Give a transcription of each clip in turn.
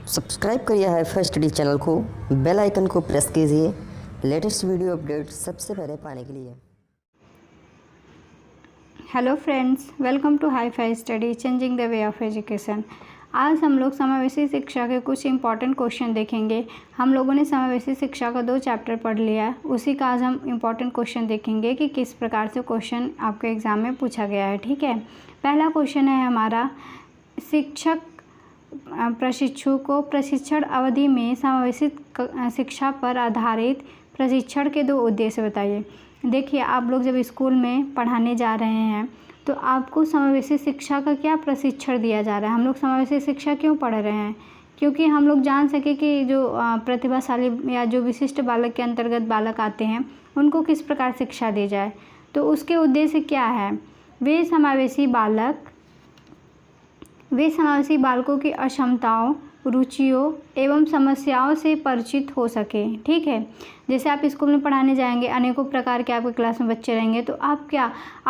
Subscribe करिए HiFi Study channel को, bell icon को प्रेस कीजिए लेटेस्ट वीडियो अपडेट सबसे पहले पाने के लिए। Hello friends, welcome to HiFi Study changing the way of education. आज हम लोग समावेशी शिक्षा के कुछ इंपॉर्टेंट क्वेश्चन देखेंगे। हम लोगों ने समावेशी शिक्षा का 2 चैप्टर पढ़ लिया है, उसी का आज हम इंपॉर्टेंट क्वेश्चन देखेंगे कि किस प्रकार से क्वेश्चन आपके एग्ज़ाम में पूछा गया है। ठीक है, पहला क्वेश्चन है हमारा, शिक्षक प्रशिक्षु को प्रशिक्षण अवधि में समावेशित शिक्षा पर आधारित प्रशिक्षण के 2 उद्देश्य बताइए। देखिए, आप लोग जब स्कूल में पढ़ाने जा रहे हैं तो आपको समावेशी शिक्षा का क्या प्रशिक्षण दिया जा रहा है। हम लोग समावेशी शिक्षा क्यों पढ़ रहे हैं? क्योंकि हम लोग जान सके कि जो प्रतिभाशाली या जो विशिष्ट बालक के अंतर्गत बालक आते हैं उनको किस प्रकार शिक्षा दी जाए। तो उसके उद्देश्य क्या है? वे समावेशी बालकों की अक्षमताओं, रुचियों एवं समस्याओं से परिचित हो सके। ठीक है, जैसे आप स्कूल में पढ़ाने जाएंगे, अनेकों प्रकार के आपके क्लास में बच्चे रहेंगे, तो आप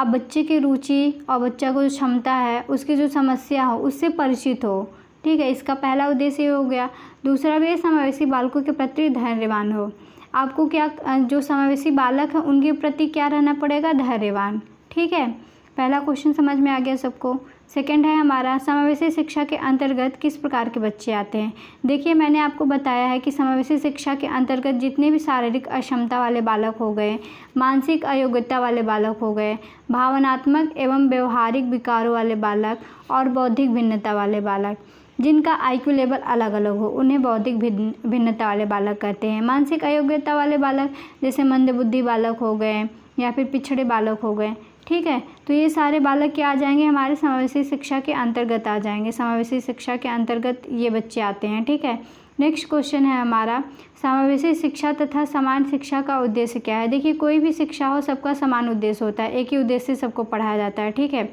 बच्चे की रुचि और बच्चा को जो क्षमता है, उसकी जो समस्या हो, उससे परिचित हो। ठीक है, इसका पहला उद्देश्य हो गया। दूसरा, वे समावेशी बालकों के प्रति धैर्यवान हो। आपको जो समावेशी बालक है उनके प्रति क्या रहना पड़ेगा? धैर्यवान। ठीक है, पहला क्वेश्चन समझ में आ गया सबको। सेकंड है हमारा, समावेशी शिक्षा के अंतर्गत किस प्रकार के बच्चे आते हैं। देखिए, मैंने आपको बताया है कि समावेशी शिक्षा के अंतर्गत जितने भी शारीरिक अक्षमता वाले बालक हो गए, मानसिक अयोग्यता वाले बालक हो गए, भावनात्मक एवं व्यवहारिक विकारों वाले बालक और बौद्धिक भिन्नता वाले बालक, जिनका IQ लेवल अलग अलग हो, उन्हें बौद्धिक भिन्नता वाले बालक कहते हैं। मानसिक अयोग्यता वाले बालक जैसे मंदबुद्धि बालक हो गए या फिर पिछड़े बालक हो गए। ठीक है, तो ये सारे बालक क्या आ जाएंगे? हमारे समावेशी शिक्षा के अंतर्गत आ जाएंगे। समावेशी शिक्षा के अंतर्गत ये बच्चे आते हैं। ठीक है, नेक्स्ट क्वेश्चन है हमारा, समावेशी शिक्षा तथा समान शिक्षा का उद्देश्य क्या है। देखिए, कोई भी शिक्षा हो, सबका समान उद्देश्य होता है, एक ही उद्देश्य से सबको पढ़ाया जाता है। ठीक है,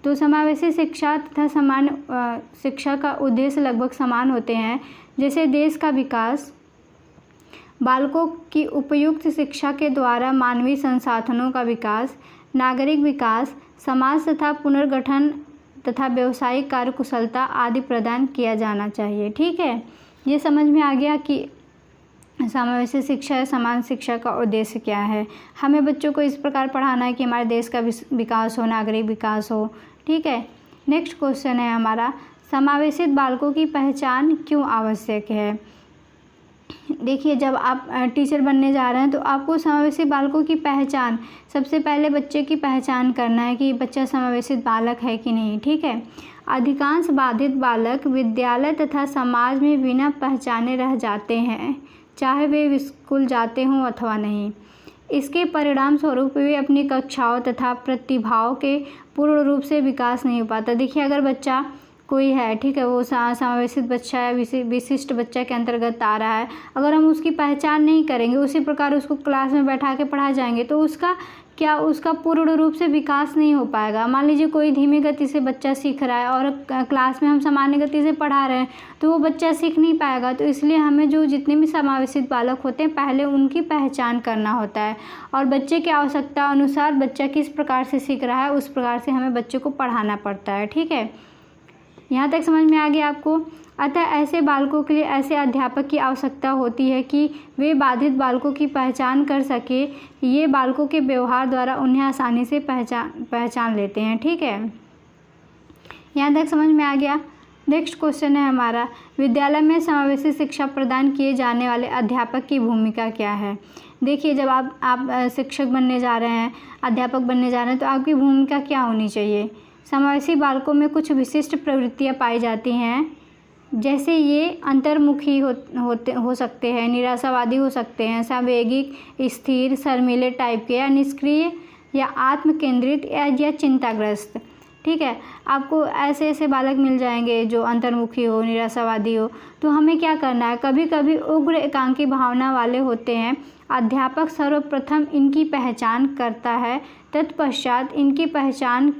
तो समावेशी शिक्षा तथा समान शिक्षा का उद्देश्य लगभग समान होते हैं। जैसे देश का विकास, बालकों की उपयुक्त शिक्षा के द्वारा मानवीय संसाधनों का विकास, नागरिक विकास, समाज तथा पुनर्गठन तथा व्यावसायिक कार्यकुशलता आदि प्रदान किया जाना चाहिए। ठीक है, ये समझ में आ गया कि समावेशी शिक्षा या समान शिक्षा का उद्देश्य क्या है। हमें बच्चों को इस प्रकार पढ़ाना है कि हमारे देश का विकास हो, नागरिक विकास हो। ठीक है, नेक्स्ट क्वेश्चन है हमारा, समावेशित बालकों की पहचान क्यों आवश्यक है। देखिए, जब आप टीचर बनने जा रहे हैं तो आपको समावेशी बालकों की पहचान, सबसे पहले बच्चे की पहचान करना है कि बच्चा समावेशित बालक है कि नहीं। ठीक है, अधिकांश बाधित बालक विद्यालय तथा समाज में बिना पहचाने रह जाते हैं, चाहे वे स्कूल जाते हों अथवा नहीं। इसके परिणाम स्वरूप वे अपनी कक्षाओं तथा प्रतिभाओं के पूर्ण रूप से विकास नहीं हो पाता। देखिए, अगर बच्चा कोई है, ठीक है, वो समावेशित बच्चा है, विशिष्ट बच्चा के अंतर्गत आ रहा है, अगर हम उसकी पहचान नहीं करेंगे, उसी प्रकार उसको क्लास में बैठा के पढ़ा जाएंगे तो उसका पूर्ण रूप से विकास नहीं हो पाएगा। मान लीजिए कोई धीमी गति से बच्चा सीख रहा है और क्लास में हम सामान्य गति से पढ़ा रहे हैं तो वो बच्चा सीख नहीं पाएगा। तो इसलिए हमें जो जितने भी समावेशित बालक होते हैं पहले उनकी पहचान करना होता है और बच्चे की आवश्यकता अनुसार बच्चा किस प्रकार से सीख रहा है उस प्रकार से हमें बच्चे को पढ़ाना पड़ता है। ठीक है, यहाँ तक समझ में आ गया आपको। अतः ऐसे बालकों के लिए ऐसे अध्यापक की आवश्यकता होती है कि वे बाधित बालकों की पहचान कर सके। ये बालकों के व्यवहार द्वारा उन्हें आसानी से पहचान लेते हैं। ठीक है, यहाँ तक समझ में आ गया। नेक्स्ट क्वेश्चन है हमारा, विद्यालय में समावेशी शिक्षा प्रदान किए जाने वाले अध्यापक की भूमिका क्या है। देखिए, जब आप शिक्षक बनने जा रहे हैं, अध्यापक बनने जा रहे हैं तो आपकी भूमिका क्या होनी चाहिए। समावेशी बालकों में कुछ विशिष्ट प्रवृत्तियाँ पाई जाती हैं, जैसे ये अंतर्मुखी हो सकते हैं, निराशावादी हो सकते हैं, सावेगिक, स्थिर, शर्मीले टाइप के, या निष्क्रिय या आत्म केंद्रित या चिंताग्रस्त। ठीक है, आपको ऐसे बालक मिल जाएंगे जो अंतर्मुखी हो, निराशावादी हो। तो हमें क्या करना है, कभी कभी उग्र एकांकी भावना वाले होते हैं। अध्यापक सर्वप्रथम इनकी पहचान करता है, तत्पश्चात इनकी पहचान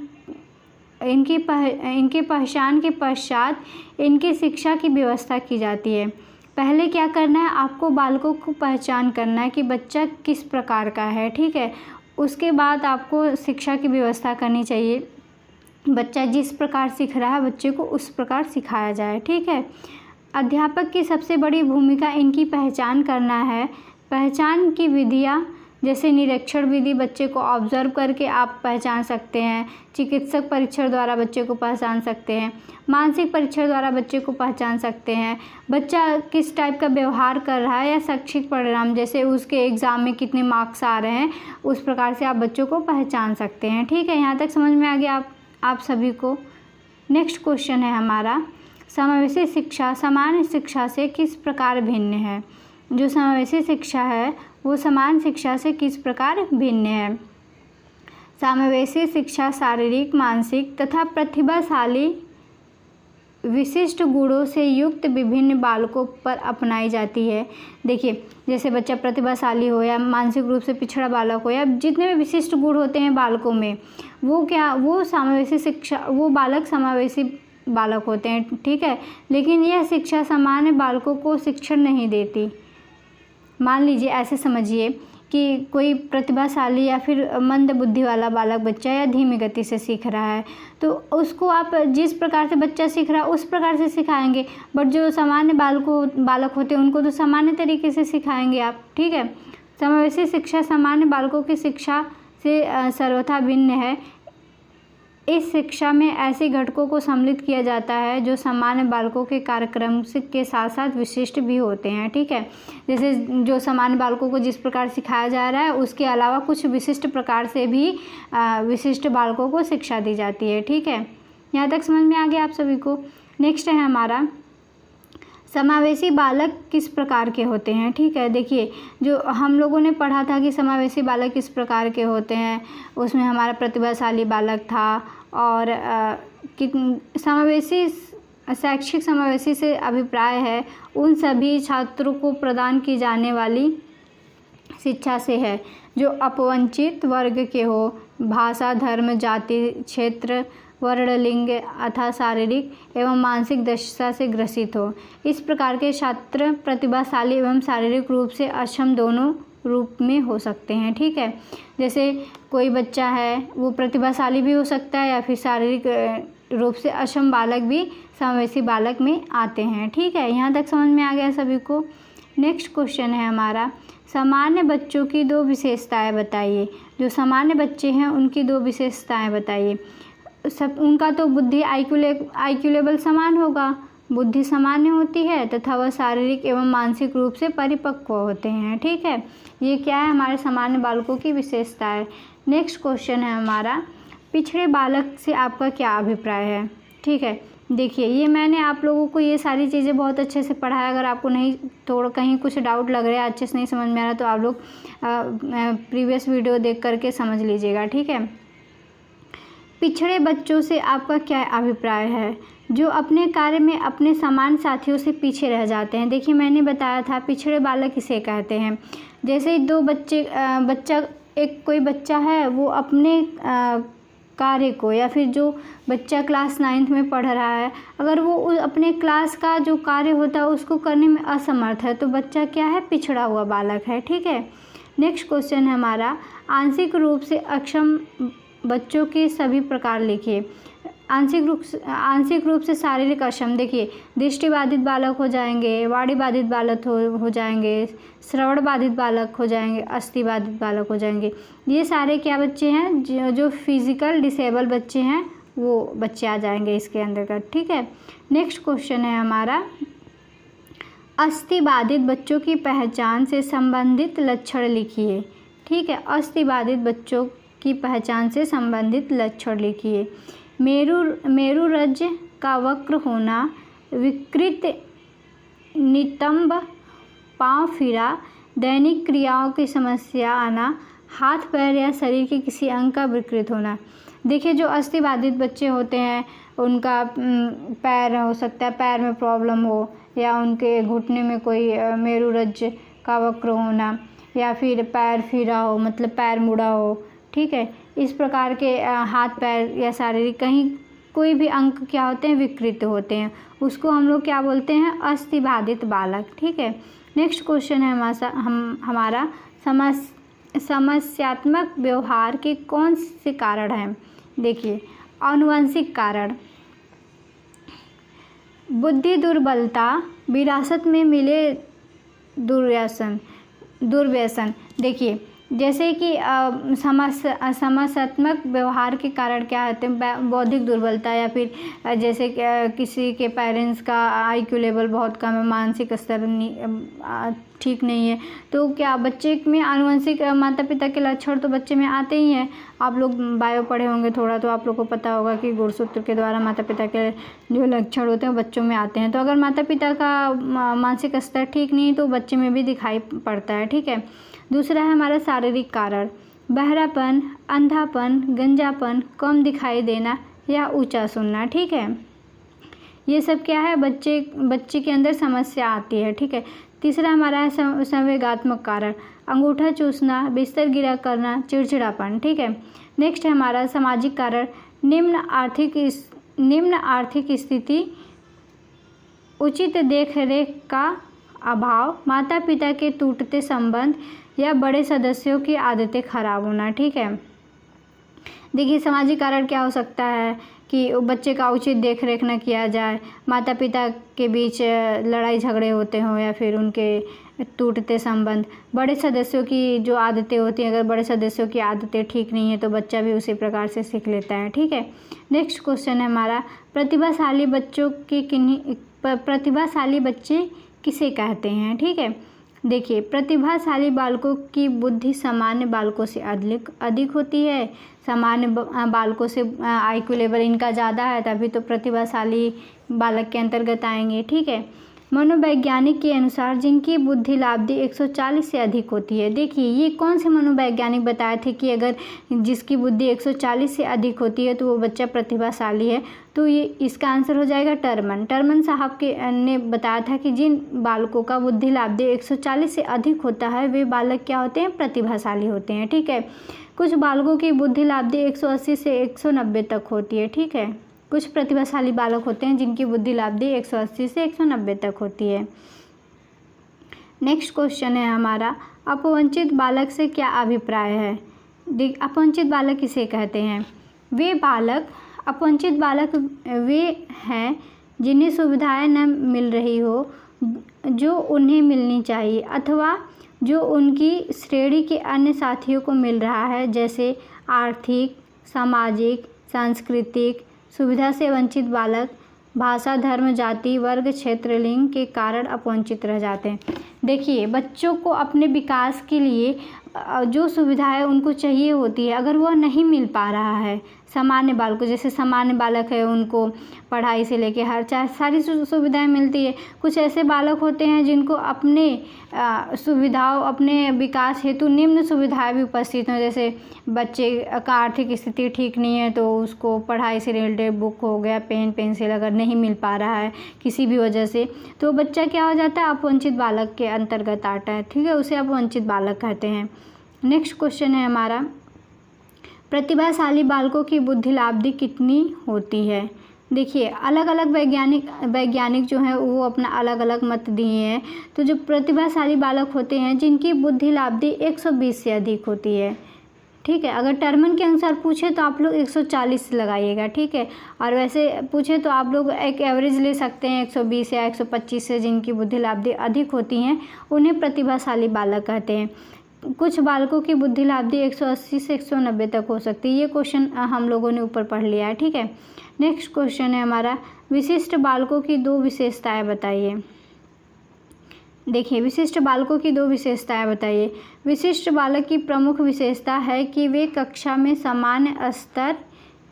के पश्चात इनकी शिक्षा की व्यवस्था की जाती है। पहले क्या करना है, आपको बालकों को पहचान करना है कि बच्चा किस प्रकार का है। ठीक है, उसके बाद आपको शिक्षा की व्यवस्था करनी चाहिए। बच्चा जिस प्रकार सीख रहा है बच्चे को उस प्रकार सिखाया जाए। ठीक है, अध्यापक की सबसे बड़ी भूमिका इनकी पहचान करना है। पहचान की विधियाँ जैसे निरीक्षण विधि, बच्चे को ऑब्जर्व करके आप पहचान सकते हैं। चिकित्सक परीक्षण द्वारा बच्चे को पहचान सकते हैं। मानसिक परीक्षण द्वारा बच्चे को पहचान सकते हैं। बच्चा किस टाइप का व्यवहार कर रहा है या शैक्षिक परिणाम जैसे उसके एग्ज़ाम में कितने मार्क्स आ रहे हैं, उस प्रकार से आप बच्चों को पहचान सकते हैं। ठीक है, यहाँ तक समझ में आ गया आप सभी को। नेक्स्ट क्वेश्चन है हमारा, समावेशी शिक्षा सामान्य शिक्षा से किस प्रकार भिन्न है। जो समावेशी शिक्षा है वो समान शिक्षा से किस प्रकार भिन्न है। समावेशी शिक्षा शारीरिक, मानसिक तथा प्रतिभाशाली विशिष्ट गुणों से युक्त विभिन्न बालकों पर अपनाई जाती है। देखिए, जैसे बच्चा प्रतिभाशाली हो या मानसिक रूप से पिछड़ा बालक हो या जितने भी विशिष्ट गुण होते हैं बालकों में, वो समावेशी शिक्षा, वो बालक समावेशी बालक होते हैं। ठीक है, लेकिन यह शिक्षा सामान्य बालकों को शिक्षण नहीं देती। मान लीजिए, ऐसे समझिए कि कोई प्रतिभाशाली या फिर मंद बुद्धि वाला बालक बच्चा या धीमी गति से सीख रहा है, तो उसको आप जिस प्रकार से बच्चा सीख रहा है उस प्रकार से सिखाएंगे, बट जो सामान्य बालक होते हैं उनको तो सामान्य तरीके से सिखाएंगे आप। ठीक है, समावेशी शिक्षा सामान्य बालकों की शिक्षा से सर्वथा भिन्न है। इस शिक्षा में ऐसे घटकों को सम्मिलित किया जाता है जो सामान्य बालकों के कार्यक्रम के साथ साथ विशिष्ट भी होते हैं। ठीक है, जैसे जो सामान्य बालकों को जिस प्रकार सिखाया जा रहा है उसके अलावा कुछ विशिष्ट प्रकार से भी विशिष्ट बालकों को शिक्षा दी जाती है। ठीक है, यहाँ तक समझ में आ गया आप सभी को। नेक्स्ट है हमारा, समावेशी बालक किस प्रकार के होते हैं। ठीक है, देखिए, जो हम लोगों ने पढ़ा था कि समावेशी बालक किस प्रकार के होते हैं, उसमें हमारा प्रतिभाशाली बालक था और समावेशी शैक्षिक समावेशी से अभिप्राय है उन सभी छात्रों को प्रदान की जाने वाली शिक्षा से है जो अपवंचित वर्ग के हो, भाषा, धर्म, जाति, क्षेत्र, वर्ण, लिंग अथवा शारीरिक एवं मानसिक दशा से ग्रसित हो। इस प्रकार के छात्र प्रतिभाशाली एवं शारीरिक रूप से अक्षम दोनों रूप में हो सकते हैं। ठीक है, जैसे कोई बच्चा है वो प्रतिभाशाली भी हो सकता है या फिर शारीरिक रूप से अक्षम बालक भी समावेशी बालक में आते हैं। ठीक है, यहाँ तक समझ में आ गया सभी को। नेक्स्ट क्वेश्चन है हमारा, सामान्य बच्चों की दो विशेषताएं बताइए। जो सामान्य बच्चे हैं उनकी दो विशेषताएं बताइए। सब उनका तो बुद्धि IQ लेवल समान होगा, बुद्धि सामान्य होती है तथा वह शारीरिक एवं मानसिक रूप से परिपक्व होते हैं। ठीक है, ये क्या है, हमारे सामान्य बालकों की विशेषता है। नेक्स्ट क्वेश्चन है हमारा, पिछड़े बालक से आपका क्या अभिप्राय है। ठीक है, देखिए, ये मैंने आप लोगों को ये सारी चीज़ें बहुत अच्छे से पढ़ाया। अगर आपको नहीं थोड़ा कहीं कुछ डाउट लग रहा है, अच्छे से नहीं समझ में आ रहा, तो आप लोग प्रीवियस वीडियो देख करके समझ लीजिएगा। ठीक है, पिछड़े बच्चों से आपका क्या अभिप्राय है। जो अपने कार्य में अपने समान साथियों से पीछे रह जाते हैं। देखिए, मैंने बताया था पिछड़े बालक किसे कहते हैं। जैसे दो कोई बच्चा है वो अपने कार्य को, या फिर जो बच्चा क्लास 9th में पढ़ रहा है, अगर वो अपने क्लास का जो कार्य होता है उसको करने में असमर्थ है तो बच्चा क्या है, पिछड़ा हुआ बालक है। ठीक है, नेक्स्ट क्वेश्चन है हमारा, आंशिक रूप से अक्षम बच्चों के सभी प्रकार लिखिए। आंशिक रूप से शारीरिक अक्षम, देखिए, दृष्टिबाधित बालक हो जाएंगे, वाणी बाधित बालक हो जाएंगे, श्रवण बाधित बालक हो जाएंगे, अस्थि बाधित बालक हो जाएंगे। ये सारे क्या बच्चे हैं, जो फिजिकल डिसेबल बच्चे हैं वो बच्चे आ जाएंगे इसके अंदर का। ठीक है, नेक्स्ट क्वेश्चन है हमारा, अस्थि बाधित बच्चों की पहचान से संबंधित लक्षण लिखिए। ठीक है, अस्थि बाधित बच्चों की पहचान से संबंधित लक्षण लिखिए। मेरुरज्ज का वक्र होना, विकृत नितंब, पाँव फिरा, दैनिक क्रियाओं की समस्या आना, हाथ पैर या शरीर के किसी अंग का विकृत होना। देखिए, जो अस्थि बाधित बच्चे होते हैं उनका पैर हो सकता है, पैर में प्रॉब्लम हो, या उनके घुटने में कोई मेरुरज्ज का वक्र होना, या फिर पैर फिरा हो, मतलब पैर मुड़ा हो। ठीक है, इस प्रकार के हाथ पैर या शारीरिक कहीं कोई भी अंग क्या होते हैं, विकृत होते हैं, उसको हम लोग क्या बोलते हैं, अस्थि बाधित बालक। ठीक है, नेक्स्ट क्वेश्चन है हमारा समस्यात्मक व्यवहार के कौन से कारण हैं। देखिए, आनुवंशिक कारण, बुद्धि दुर्बलता, विरासत में मिले दुर्व्यसन। देखिए जैसे कि समस्यात्मक व्यवहार के कारण क्या होते हैं, बौद्धिक दुर्बलता, या फिर जैसे किसी के पेरेंट्स का IQ लेवल बहुत कम है, मानसिक स्तर ठीक नहीं है, तो क्या बच्चे में आनुवंशिक माता पिता के लक्षण तो बच्चे में आते ही हैं। आप लोग बायो पढ़े होंगे थोड़ा, तो आप लोग को पता होगा कि गुणसूत्र के द्वारा माता पिता के जो लक्षण होते हैं बच्चों में आते हैं। तो अगर माता पिता का मानसिक स्तर ठीक नहीं है तो बच्चे में भी दिखाई पड़ता है। ठीक है। दूसरा है हमारा शारीरिक कारण, बहरापन, अंधापन, गंजापन, कम दिखाई देना या ऊंचा सुनना। ठीक है, ये सब क्या है, बच्चे के अंदर समस्या आती है। ठीक है। तीसरा हमारा है संवेगात्मक कारण, अंगूठा चूसना, बिस्तर गिरा करना, चिड़चिड़ापन। ठीक है। नेक्स्ट है हमारा सामाजिक कारण, निम्न आर्थिक स्थिति, उचित देखरेख का अभाव, माता पिता के टूटते संबंध या बड़े सदस्यों की आदतें खराब होना। ठीक है। देखिए सामाजिक कारण क्या हो सकता है कि बच्चे का उचित देख रेख न किया जाए, माता पिता के बीच लड़ाई झगड़े होते हों, या फिर उनके टूटते संबंध, बड़े सदस्यों की जो आदतें होती हैं, अगर बड़े सदस्यों की आदतें ठीक नहीं है तो बच्चा भी उसी प्रकार से सीख लेता है। ठीक है। नेक्स्ट क्वेश्चन है हमारा, प्रतिभाशाली बच्चे किसे कहते हैं। ठीक है। देखिए प्रतिभाशाली बालकों की बुद्धि सामान्य बालकों से अधिक होती है, सामान्य बालकों से IQ लेवल इनका ज़्यादा है, तभी तो प्रतिभाशाली बालक के अंतर्गत आएंगे। ठीक है। मनोवैज्ञानिक के अनुसार जिनकी बुद्धि लाब्धि 140 से अधिक होती है। देखिए ये कौन से मनोवैज्ञानिक बताए थे कि अगर जिसकी बुद्धि 140 से अधिक होती है तो वो बच्चा प्रतिभाशाली है, तो ये इसका आंसर हो जाएगा टर्मन साहब ने बताया था कि जिन बालकों का बुद्धि लाब्धि 140 से अधिक होता है वे बालक क्या होते हैं, प्रतिभाशाली होते हैं। ठीक है। कुछ बालकों की बुद्धि लाब्धि 180 से 190 तक होती है। ठीक है। कुछ प्रतिभाशाली बालक होते हैं जिनकी बुद्धि लाब्धि 180 से 190 तक होती है। नेक्स्ट क्वेश्चन है हमारा, अपवंचित बालक से क्या अभिप्राय है। अपवंचित बालक किसे कहते हैं। अपवंचित बालक वे हैं जिन्हें सुविधाएं न मिल रही हो जो उन्हें मिलनी चाहिए, अथवा जो उनकी श्रेणी के अन्य साथियों को मिल रहा है, जैसे आर्थिक, सामाजिक, सांस्कृतिक सुविधा से वंचित बालक भाषा, धर्म, जाति, वर्ग, क्षेत्र, लिंग के कारण अपवंचित रह जाते हैं। देखिए बच्चों को अपने विकास के लिए जो सुविधाएं उनको चाहिए होती है, अगर वह नहीं मिल पा रहा है, सामान्य बालकों जैसे सामान्य बालक है उनको पढ़ाई से लेके हर सारी सुविधाएं मिलती है। कुछ ऐसे बालक होते हैं जिनको अपने सुविधाओं, अपने विकास हेतु निम्न सुविधाएं भी उपस्थित हैं, जैसे बच्चे का आर्थिक स्थिति ठीक नहीं है तो उसको पढ़ाई से रिलेटेड बुक हो गया, पेन पेंसिल अगर नहीं मिल पा रहा है किसी भी वजह से, तो बच्चा क्या हो जाता है, अपवंचित बालक के अंतर्गत आता है। ठीक है, उसे अपवंचित बालक कहते हैं। नेक्स्ट क्वेश्चन है हमारा, प्रतिभाशाली बालकों की बुद्धि लाब्धि कितनी होती है। देखिए अलग अलग वैज्ञानिक जो हैं वो अपना अलग अलग मत दिए हैं। तो जो प्रतिभाशाली बालक होते हैं जिनकी बुद्धि लाब्धि 120 से अधिक होती है। ठीक है, अगर टर्मन के अनुसार पूछे तो आप लोग 140 लगाइएगा। ठीक है, और वैसे पूछे तो आप लोग एक एवरेज ले सकते हैं 120 या 125 से, जिनकी बुद्धि लाब्धि अधिक होती हैं उन्हें प्रतिभाशाली बालक कहते हैं। कुछ बालकों की बुद्धि लाब्धि 180 से 190 तक हो सकती है। ये क्वेश्चन हम लोगों ने ऊपर पढ़ लिया है। ठीक है, नेक्स्ट क्वेश्चन है हमारा, विशिष्ट बालकों की 2 विशेषताएं बताइए। देखिए विशिष्ट बालकों की 2 विशेषताएं बताइए। विशिष्ट बालक की प्रमुख विशेषता है कि वे कक्षा में सामान्य स्तर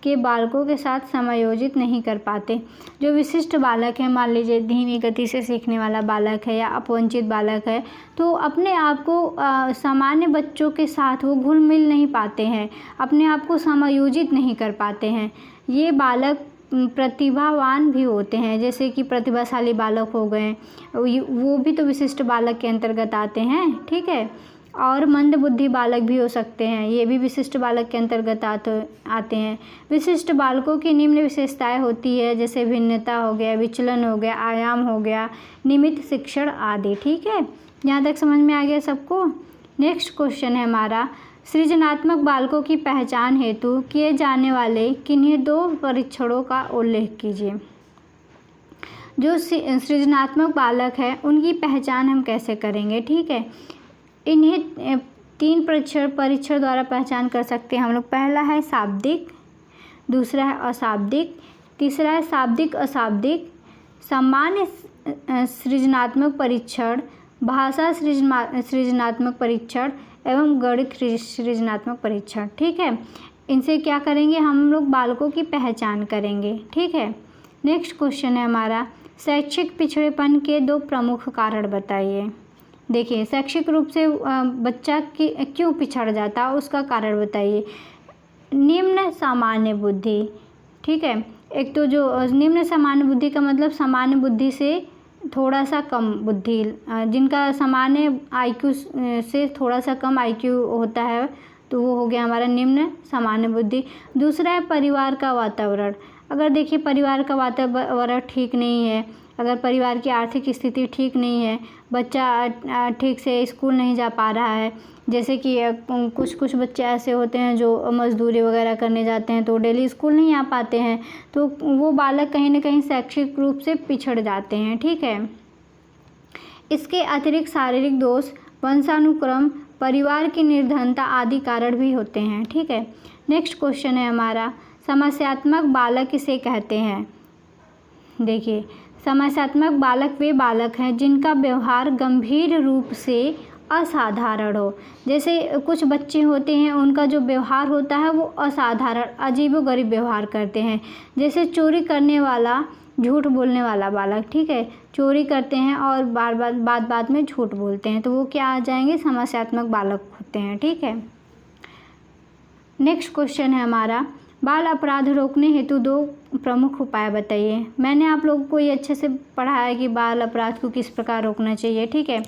के बालकों के साथ समायोजित नहीं कर पाते। जो विशिष्ट बालक है, मान लीजिए धीमी गति से सीखने वाला बालक है या अपवंचित बालक है, तो अपने आप को सामान्य बच्चों के साथ वो घुल मिल नहीं पाते हैं, अपने आप को समायोजित नहीं कर पाते हैं। ये बालक प्रतिभावान भी होते हैं, जैसे कि प्रतिभाशाली बालक हो गए, वो भी तो विशिष्ट बालक के अंतर्गत आते हैं। ठीक है, और मंदबुद्धि बालक भी हो सकते हैं, ये भी विशिष्ट बालक के अंतर्गत आते हैं। विशिष्ट बालकों की निम्न विशेषताएं होती है, जैसे भिन्नता हो गया, विचलन हो गया, आयाम हो गया, निमित्त शिक्षण आदि। ठीक है, यहाँ तक समझ में आ गया सबको। नेक्स्ट क्वेश्चन है हमारा, सृजनात्मक बालकों की पहचान हेतु किए जाने वाले किन्हीं 2 परीक्षणों का उल्लेख कीजिए। जो सृजनात्मक बालक है उनकी पहचान हम कैसे करेंगे, ठीक है। इन्हें 3 परीक्षण द्वारा पहचान कर सकते हैं हम लोग। पहला है शाब्दिक, दूसरा है अशाब्दिक, तीसरा है शाब्दिक अशाब्दिक, सामान्य सृजनात्मक परीक्षण, भाषा सृजनात्मक परीक्षण एवं गणित सृजनात्मक परीक्षण, ठीक है। इनसे क्या करेंगे हम लोग, बालकों की पहचान करेंगे, ठीक है। नेक्स्ट क्वेश्चन है हमारा, शैक्षिक पिछड़ेपन के 2 प्रमुख कारण बताइए। देखिए, शैक्षिक रूप से बच्चा क्यों पिछड़ जाता है उसका कारण बताइए। निम्न सामान्य बुद्धि, ठीक है। एक तो जो निम्न सामान्य बुद्धि का मतलब सामान्य बुद्धि से थोड़ा सा कम बुद्धि, जिनका सामान्य IQ से थोड़ा सा कम IQ होता है, तो वो हो गया हमारा निम्न सामान्य बुद्धि। दूसरा है परिवार का वातावरण। अगर देखिए परिवार का वातावरण ठीक नहीं है, अगर परिवार की आर्थिक स्थिति ठीक नहीं है, बच्चा ठीक से स्कूल नहीं जा पा रहा है, जैसे कि कुछ बच्चे ऐसे होते हैं जो मजदूरी वगैरह करने जाते हैं तो डेली स्कूल नहीं आ पाते हैं, तो वो बालक कहीं ना कहीं शैक्षिक रूप से पिछड़ जाते हैं, ठीक है। इसके अतिरिक्त शारीरिक दोष, वंशानुक्रम, परिवार की निर्धनता आदि कारण भी होते हैं, ठीक है। नेक्स्ट क्वेश्चन है हमारा, समस्यात्मक बालक किसे कहते हैं। देखिए, समस्यात्मक बालक वे बालक हैं जिनका व्यवहार गंभीर रूप से असाधारण हो। जैसे कुछ बच्चे होते हैं उनका जो व्यवहार होता है वो असाधारण, अजीबोगरीब व्यवहार करते हैं। जैसे चोरी करने वाला, झूठ बोलने वाला बालक, ठीक है, चोरी करते हैं और बात में झूठ बोलते हैं, तो वो क्या आ जाएंगे, समस्यात्मक बालक होते हैं, ठीक है। नेक्स्ट क्वेश्चन है हमारा, बाल अपराध रोकने हेतु 2 प्रमुख उपाय बताइए। मैंने आप लोगों को ये अच्छे से पढ़ाया है कि बाल अपराध को किस प्रकार रोकना चाहिए, ठीक है।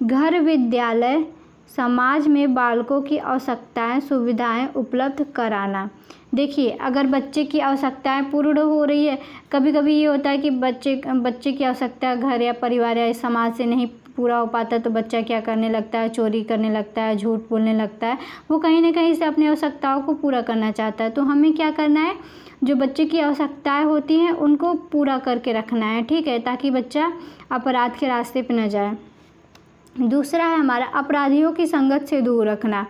घर, विद्यालय, समाज में बालकों की आवश्यकताएं, सुविधाएं उपलब्ध कराना। देखिए, अगर बच्चे की आवश्यकताएं पूर्ण हो रही है, कभी कभी ये होता है कि बच्चे की आवश्यकता घर या परिवार या समाज से नहीं पूरा हो पाता, तो बच्चा क्या करने लगता है, चोरी करने लगता है, झूठ बोलने लगता है। वो कहीं ना कहीं से अपनी आवश्यकताओं को पूरा करना चाहता है। तो हमें क्या करना है, जो बच्चे की आवश्यकताएं होती हैं उनको पूरा करके रखना है, ठीक है, ताकि बच्चा अपराध के रास्ते पर न जाए। दूसरा है हमारा, अपराधियों की संगत से दूर रखना।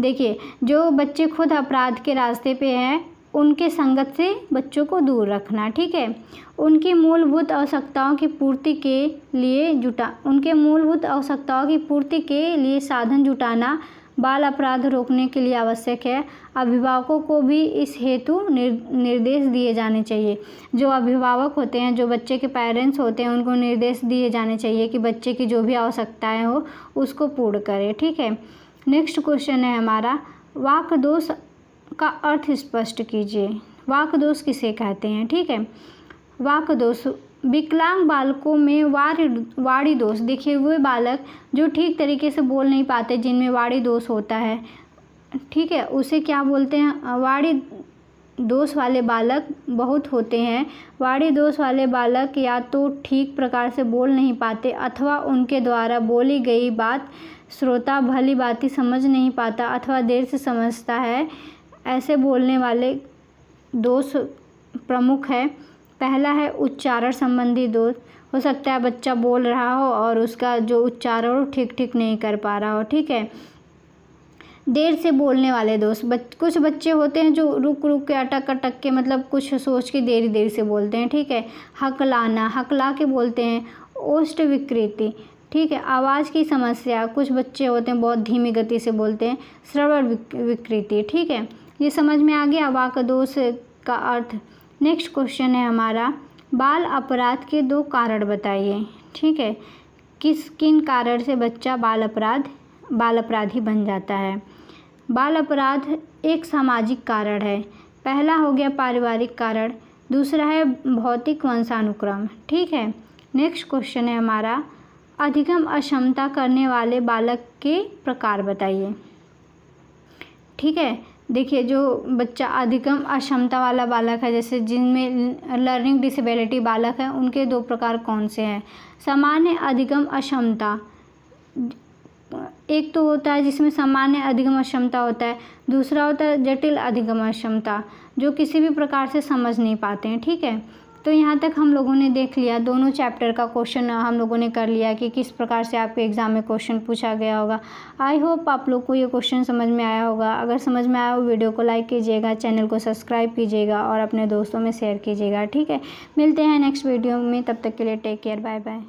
देखिए, जो बच्चे खुद अपराध के रास्ते पे हैं उनके संगत से बच्चों को दूर रखना, ठीक है। उनकी मूलभूत आवश्यकताओं की पूर्ति के लिए साधन जुटाना बाल अपराध रोकने के लिए आवश्यक है। अभिभावकों को भी इस हेतु निर्देश दिए जाने चाहिए। जो अभिभावक होते हैं, जो बच्चे के पेरेंट्स होते हैं, उनको निर्देश दिए जाने चाहिए कि बच्चे की जो भी आवश्यकताएं हो उसको पूर्ण करें, ठीक है। नेक्स्ट क्वेश्चन है हमारा, वाक दोष का अर्थ स्पष्ट कीजिए। वाक दोष किसे कहते हैं, ठीक है। वाक दोष, विकलांग बालकों में वाणी दोष। देखिए, वे बालक जो ठीक तरीके से बोल नहीं पाते, जिनमें वाणी दोष होता है, ठीक है, उसे क्या बोलते हैं, वाणी दोष वाले बालक बहुत होते हैं। वाणी दोष वाले बालक या तो ठीक प्रकार से बोल नहीं पाते अथवा उनके द्वारा बोली गई बात श्रोता भली भांति समझ नहीं पाता अथवा देर से समझता है। ऐसे बोलने वाले दोष प्रमुख है। पहला है उच्चारण संबंधी दोष। हो सकता है बच्चा बोल रहा हो और उसका जो उच्चारण हो ठीक नहीं कर पा रहा हो, ठीक है। देर से बोलने वाले दोष, कुछ बच्चे होते हैं जो रुक के अटक के मतलब कुछ सोच के देरी से बोलते हैं, ठीक है। हकला के बोलते हैं। ओष्ठ विकृति, ठीक है, आवाज़ की समस्या, कुछ बच्चे होते हैं बहुत धीमी गति से बोलते हैं। श्रवण विकृति, ठीक है। ये समझ में आ गया वाक दोष का अर्थ। नेक्स्ट क्वेश्चन है हमारा, बाल अपराध के 2 कारण बताइए, ठीक है। किन कारण से बच्चा बाल अपराधी बन जाता है। बाल अपराध एक सामाजिक कारण है। पहला हो गया पारिवारिक कारण, दूसरा है भौतिक वंशानुक्रम, ठीक है। नेक्स्ट क्वेश्चन है हमारा, अधिगम अक्षमता करने वाले बालक के प्रकार बताइए, ठीक है। देखिए, जो बच्चा अधिगम अक्षमता वाला बालक है, जैसे जिनमें लर्निंग डिसेबिलिटी बालक है, उनके 2 प्रकार कौन से हैं। सामान्य अधिगम अक्षमता, एक तो होता है जिसमें सामान्य अधिगम अक्षमता होता है, दूसरा होता है जटिल अधिगम अक्षमता, जो किसी भी प्रकार से समझ नहीं पाते हैं, ठीक है। तो यहाँ तक हम लोगों ने देख लिया, दोनों चैप्टर का क्वेश्चन हम लोगों ने कर लिया कि किस प्रकार से आपके एग्ज़ाम में क्वेश्चन पूछा गया होगा। आई होप आप लोग को ये क्वेश्चन समझ में आया होगा। अगर समझ में आया हो वीडियो को लाइक कीजिएगा, चैनल को सब्सक्राइब कीजिएगा और अपने दोस्तों में शेयर कीजिएगा। ठीक है, मिलते हैं नेक्स्ट वीडियो में, तब तक के लिए टेक केयर, बाय बाय।